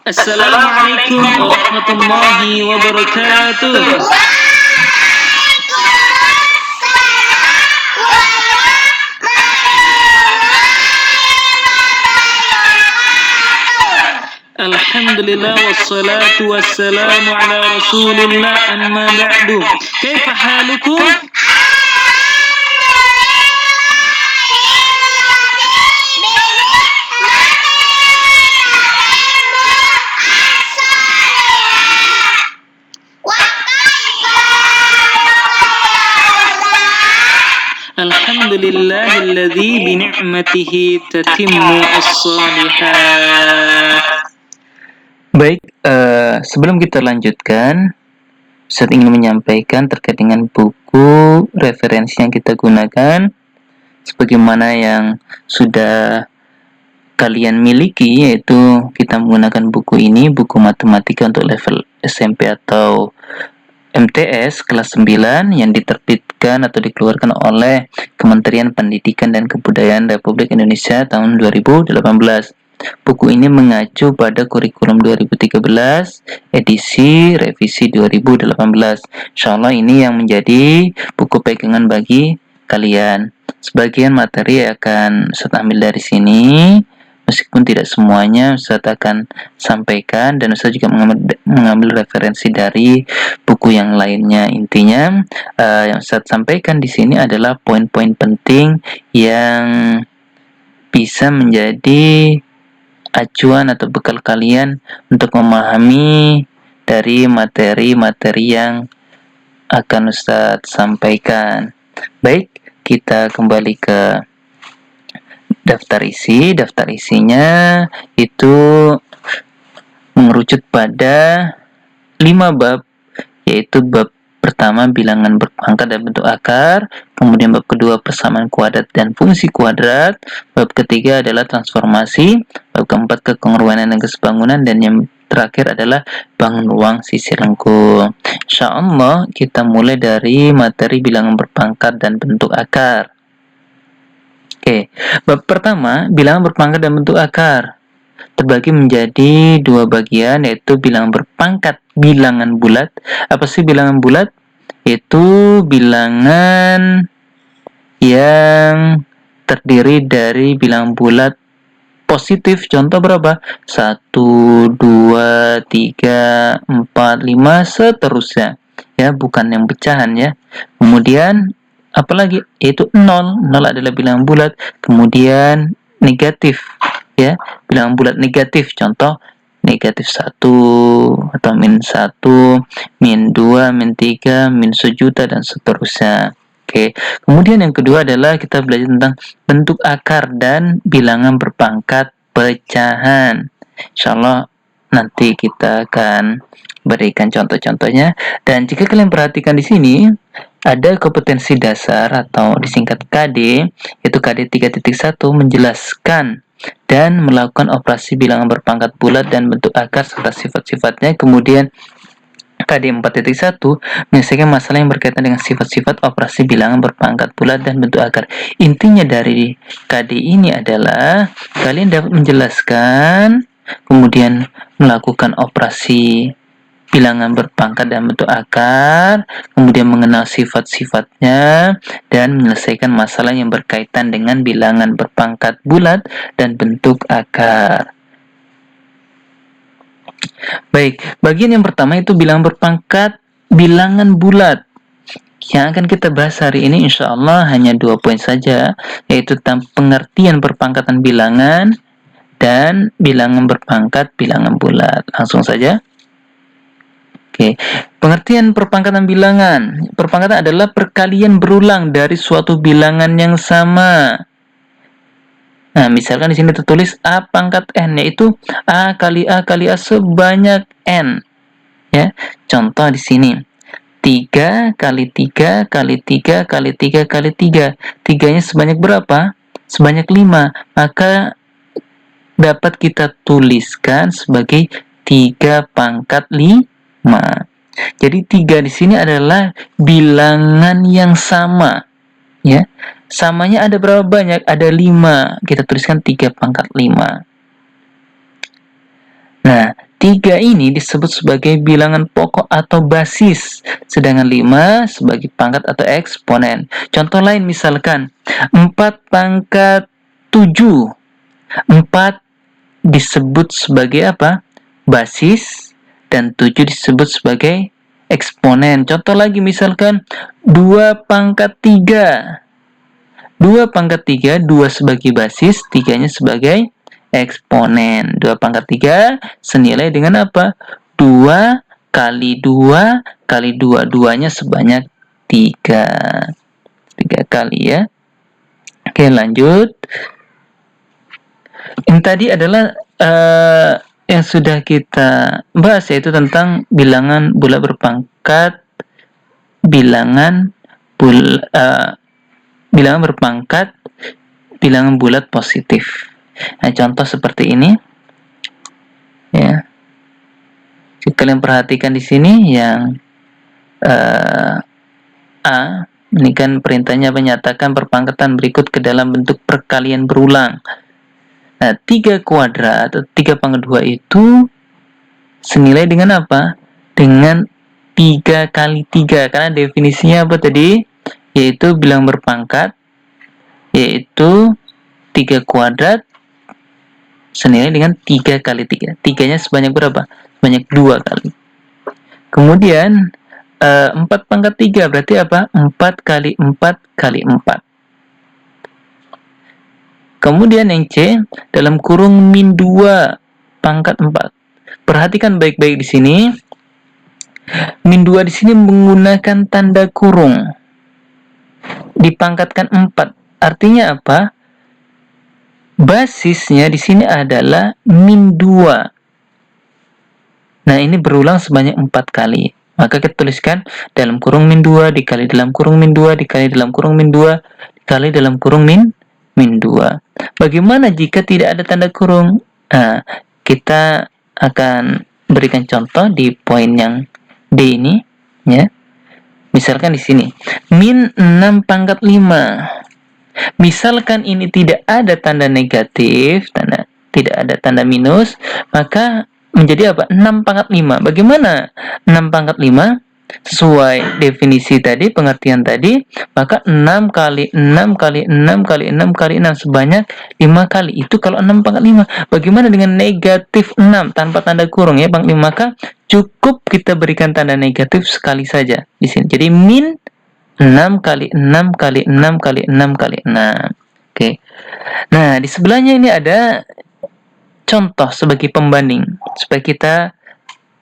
Assalamualaikum warahmatullahi wabarakatuh. Alhamdulillah wassalatu wassalamu ala rasulillah amma ba'du. Kaifa halukum? Alhamdulillahilladzi bini'matihi tatimmu as-salihat. Baik, sebelum kita lanjutkan, saya ingin menyampaikan terkait dengan buku referensi yang kita gunakan, sebagaimana yang sudah kalian miliki, yaitu kita menggunakan buku ini, buku matematika untuk level SMP atau MTS kelas 9 yang diterbitkan atau dikeluarkan oleh Kementerian Pendidikan dan Kebudayaan Republik Indonesia tahun 2018. Buku ini mengacu pada kurikulum 2013 edisi revisi 2018. Insyaallah ini yang menjadi buku pegangan bagi kalian. Sebagian materi akan saya ambil dari sini, meskipun tidak semuanya Ustaz akan sampaikan, dan Ustaz juga mengambil referensi dari buku yang lainnya. Intinya yang Ustaz sampaikan di sini adalah poin-poin penting yang bisa menjadi acuan atau bekal kalian untuk memahami dari materi-materi yang akan Ustaz sampaikan. Baik, kita kembali ke daftar isi. Daftar isinya itu mengerucut pada 5 bab, yaitu bab pertama bilangan berpangkat dan bentuk akar, kemudian bab kedua persamaan kuadrat dan fungsi kuadrat, bab ketiga adalah transformasi, bab keempat kekongruanan dan kesebangunan, dan yang terakhir adalah bangun ruang sisi lengkung. Insyaallah kita mulai dari materi bilangan berpangkat dan bentuk akar. Oke, bab pertama, bilangan berpangkat dan bentuk akar, terbagi menjadi 2 bagian, yaitu bilangan berpangkat, bilangan bulat. Apa sih bilangan bulat? Itu bilangan yang terdiri dari bilangan bulat positif. Contoh berapa? 1, 2, 3, 4, 5, seterusnya. Ya, bukan yang pecahan ya. Kemudian apalagi, yaitu 0 adalah bilangan bulat. Kemudian negatif ya, bilangan bulat negatif, contoh negatif 1 atau min 1, min 2, min 3, min sejuta, dan seterusnya. Oke. Kemudian yang kedua adalah kita belajar tentang bentuk akar dan bilangan berpangkat pecahan. Insyaallah nanti kita akan berikan contoh-contohnya. Dan jika kalian perhatikan di sini, ada kompetensi dasar atau disingkat KD, yaitu KD 3.1, menjelaskan dan melakukan operasi bilangan berpangkat bulat dan bentuk akar serta sifat-sifatnya. Kemudian KD 4.1 menyelesaikan masalah yang berkaitan dengan sifat-sifat operasi bilangan berpangkat bulat dan bentuk akar. Intinya dari KD ini adalah kalian dapat menjelaskan, kemudian melakukan operasi bilangan berpangkat dan bentuk akar, kemudian mengenal sifat-sifatnya, dan menyelesaikan masalah yang berkaitan dengan bilangan berpangkat bulat dan bentuk akar. Baik, bagian yang pertama itu bilangan berpangkat bilangan bulat. Yang akan kita bahas hari ini insyaallah hanya 2 poin saja, yaitu tentang pengertian perpangkatan bilangan dan bilangan berpangkat bilangan bulat. Langsung saja. Oke, pengertian perpangkatan bilangan. Perpangkatan adalah perkalian berulang dari suatu bilangan yang sama. Nah, misalkan di sini tertulis A pangkat N, yaitu A kali A kali A sebanyak N. Ya, contoh di sini. 3 kali 3 kali 3 kali 3 kali 3. 3-nya sebanyak berapa? Sebanyak 5. Maka dapat kita tuliskan sebagai 3 pangkat 5. Jadi 3 di sini adalah bilangan yang sama. Ya. Samanya ada berapa banyak? Ada 5. Kita tuliskan 3 pangkat 5. Nah, 3 ini disebut sebagai bilangan pokok atau basis, sedangkan 5 sebagai pangkat atau eksponen. Contoh lain misalkan 4 pangkat 7. 4 disebut sebagai apa? Basis, dan 7 disebut sebagai eksponen. Contoh lagi misalkan 2 pangkat 3. 2 pangkat 3, 2 sebagai basis, 3-nya sebagai eksponen. 2 pangkat 3 senilai dengan apa? 2 kali 2 kali 2. 2-nya sebanyak 3. 3 kali ya. Oke, lanjut. Yang tadi adalah yang sudah kita bahas, yaitu tentang bilangan bulat berpangkat, bilangan berpangkat, bilangan bulat positif. Nah, contoh seperti ini ya. Kalian perhatikan di sini yang A, ini kan perintahnya menyatakan perpangkatan berikut ke dalam bentuk perkalian berulang. Nah, 3 kuadrat atau 3 pangkat 2 itu senilai dengan apa? Dengan 3 kali 3. Karena definisinya apa tadi? Yaitu bilangan berpangkat, yaitu 3 kuadrat senilai dengan 3 kali 3. 3-nya sebanyak berapa? Sebanyak 2 kali. Kemudian 4 pangkat 3 berarti apa? 4 kali 4 kali 4. Kemudian yang C, dalam kurung min 2 pangkat 4. Perhatikan baik-baik di sini. Min 2 di sini menggunakan tanda kurung. Dipangkatkan 4. Artinya apa? Basisnya di sini adalah min 2. Nah, ini berulang sebanyak 4 kali. Maka kita tuliskan dalam kurung min 2 dikali dalam kurung min 2 dikali dalam kurung min 2 dikali dalam kurung min 2. Bagaimana jika tidak ada tanda kurung? Nah, kita akan berikan contoh di poin yang D ini, ya. Misalkan di sini, min 6 pangkat 5. Misalkan ini tidak ada tanda negatif, tidak ada tanda minus, maka menjadi apa? 6 pangkat 5. Bagaimana 6 pangkat 5? Sesuai definisi tadi, pengertian tadi, maka 6 kali 6 kali 6 kali 6 kali 6 sebanyak 5 kali. Itu kalau 6 pangkat 5. Bagaimana dengan negatif 6 tanpa tanda kurung ya, Bang? Maka cukup kita berikan tanda negatif sekali saja di sini. Jadi min 6 kali 6 kali 6 kali 6 kali 6. Oke. Nah, di sebelahnya ini ada contoh sebagai pembanding supaya kita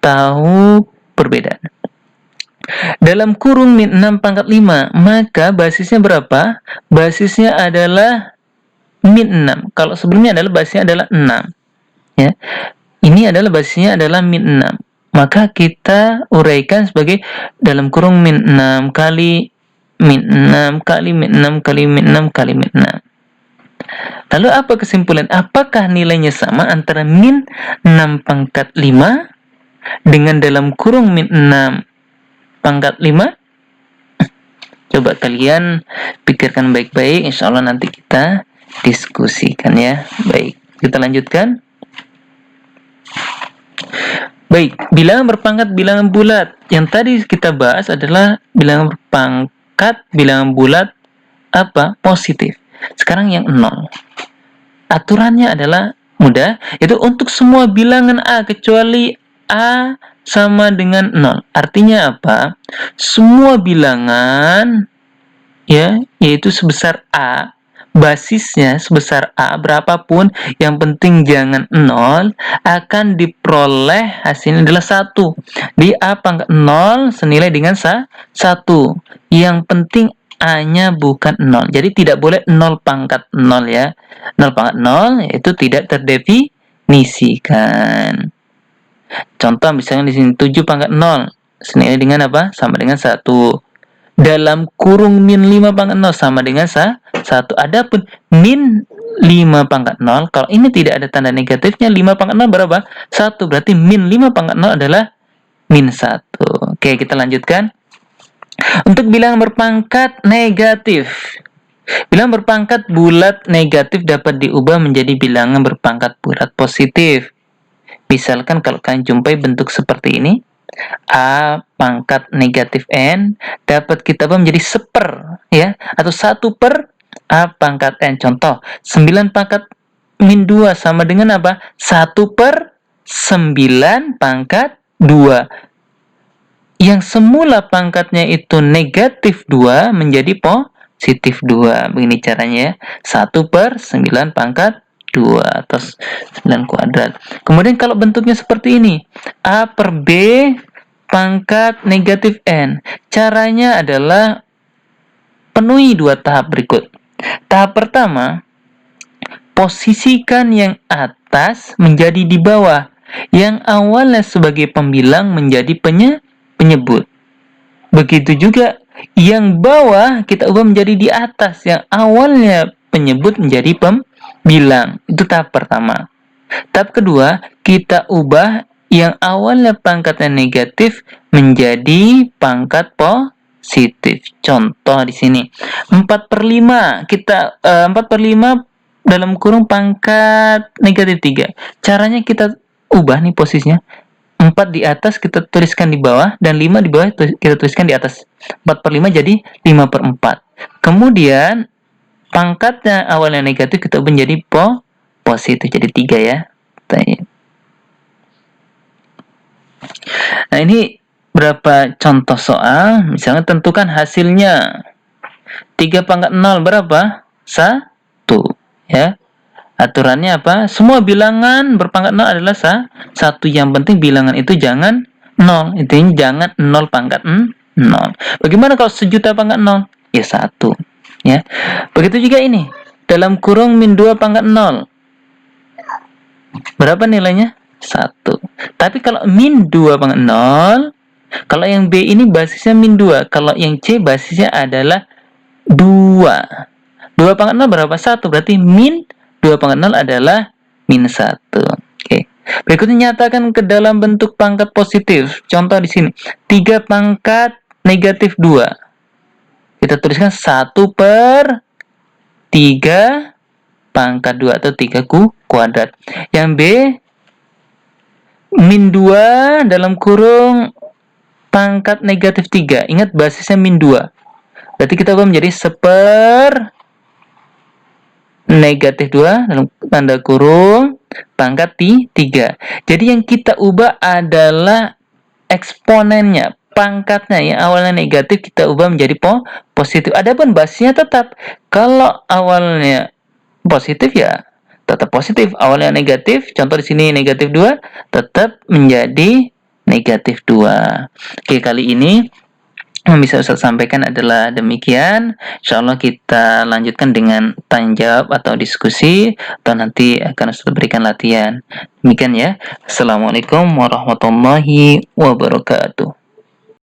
tahu perbedaan. Dalam kurung min 6 pangkat 5, maka basisnya berapa? Basisnya adalah min 6. Kalau sebelumnya adalah basisnya adalah 6. Ya. Ini adalah basisnya adalah min 6. Maka kita uraikan sebagai dalam kurung min 6 kali min 6 kali min 6 kali min 6 kali min 6. Lalu apa kesimpulan? Apakah nilainya sama antara min 6 pangkat 5 dengan dalam kurung min 6 pangkat 5? Coba kalian pikirkan baik-baik, insya Allah nanti kita diskusikan ya. Baik, kita lanjutkan. Baik, bilangan berpangkat, bilangan bulat. Yang tadi kita bahas adalah bilangan berpangkat, bilangan bulat apa? Positif. Sekarang yang 0. Aturannya adalah mudah, yaitu untuk semua bilangan A kecuali A sama dengan 0. Artinya apa? Semua bilangan ya, yaitu sebesar A, basisnya sebesar A berapapun, yang penting jangan 0, akan diperoleh hasilnya adalah 1. Di A pangkat 0 senilai dengan 1. Yang penting A-nya bukan 0. Jadi tidak boleh 0 pangkat 0 ya. 0 pangkat 0 itu tidak terdefinisikan. Contoh misalnya di sini 7 pangkat 0 senilai dengan apa? Sama dengan 1. Dalam kurung min 5 pangkat 0 sama dengan 1. Adapun min 5 pangkat 0, kalau ini tidak ada tanda negatifnya, 5 pangkat 0 berapa? 1. Berarti min 5 pangkat 0 adalah min 1. Oke, kita lanjutkan. Untuk bilangan berpangkat negatif. Bilangan berpangkat bulat negatif dapat diubah menjadi bilangan berpangkat bulat positif. Misalkan kalau kalian jumpai bentuk seperti ini, A pangkat negatif N dapat kita ubah menjadi 1/, ya, atau 1/, A pangkat N. Contoh, 9 pangkat min 2 sama dengan apa? 1/9 pangkat 2. Yang semula pangkatnya itu negatif 2 menjadi positif 2. Begini caranya ya. 1/9 pangkat 2 atau 9 kuadrat. Kemudian kalau bentuknya seperti ini, A per B pangkat negatif N. Caranya adalah penuhi 2 tahap berikut. Tahap pertama, posisikan yang atas menjadi di bawah. Yang awalnya sebagai pembilang menjadi penyebut. Begitu juga yang bawah kita ubah menjadi di atas. Yang awalnya penyebut menjadi pembilang. Itu tahap pertama. Tahap kedua, kita ubah yang awalnya pangkatnya negatif menjadi pangkat positif. Contoh di sini 4/5. Kita 4/5 dalam kurung pangkat negatif 3. Caranya kita ubah nih posisinya. 4 di atas kita tuliskan di bawah, dan 5 di bawah kita tuliskan di atas. 4/5 jadi 5/4. Kemudian pangkatnya awalnya negatif kita ubah menjadi positif, jadi 3 ya. Nah, ini berapa contoh soal. Misalnya tentukan hasilnya. 3 pangkat 0 berapa? 1. Ya. Aturannya apa? Semua bilangan berpangkat 0 adalah 1. Yang penting bilangan itu jangan 0. Intinya jangan 0 pangkat 0. Bagaimana kalau 1.000.000 pangkat 0? Ya 1. Ya. Begitu juga ini. Dalam kurung min 2 pangkat 0. Berapa nilainya? 1. Tapi kalau min 2 pangkat 0, kalau yang B ini basisnya min 2. Kalau yang C basisnya adalah 2. 2 pangkat 0 berapa? 1. Berarti min 2 pangkat 0 adalah min 1. Oke. Berikutnya nyatakan ke dalam bentuk pangkat positif. Contoh di sini. 3 pangkat negatif 2. Kita tuliskan 1/3 pangkat 2 atau 3 kuadrat. Yang B, min 2 dalam kurung pangkat negatif 3. Ingat basisnya min 2. Berarti kita ubah menjadi 1/negatif 2 dalam tanda kurung pangkat 3. Jadi yang kita ubah adalah eksponennya, pangkatnya yang awalnya negatif kita ubah menjadi positif. Adapun basisnya tetap. Kalau awalnya positif ya tetap positif. Awalnya negatif, contoh di sini negatif 2, tetap menjadi negatif 2. Oke, kali ini yang bisa Ustaz sampaikan adalah demikian. Insyaallah kita lanjutkan dengan tanya jawab atau diskusi, atau nanti akan Ustaz berikan latihan. Demikian ya. Assalamualaikum warahmatullahi wabarakatuh.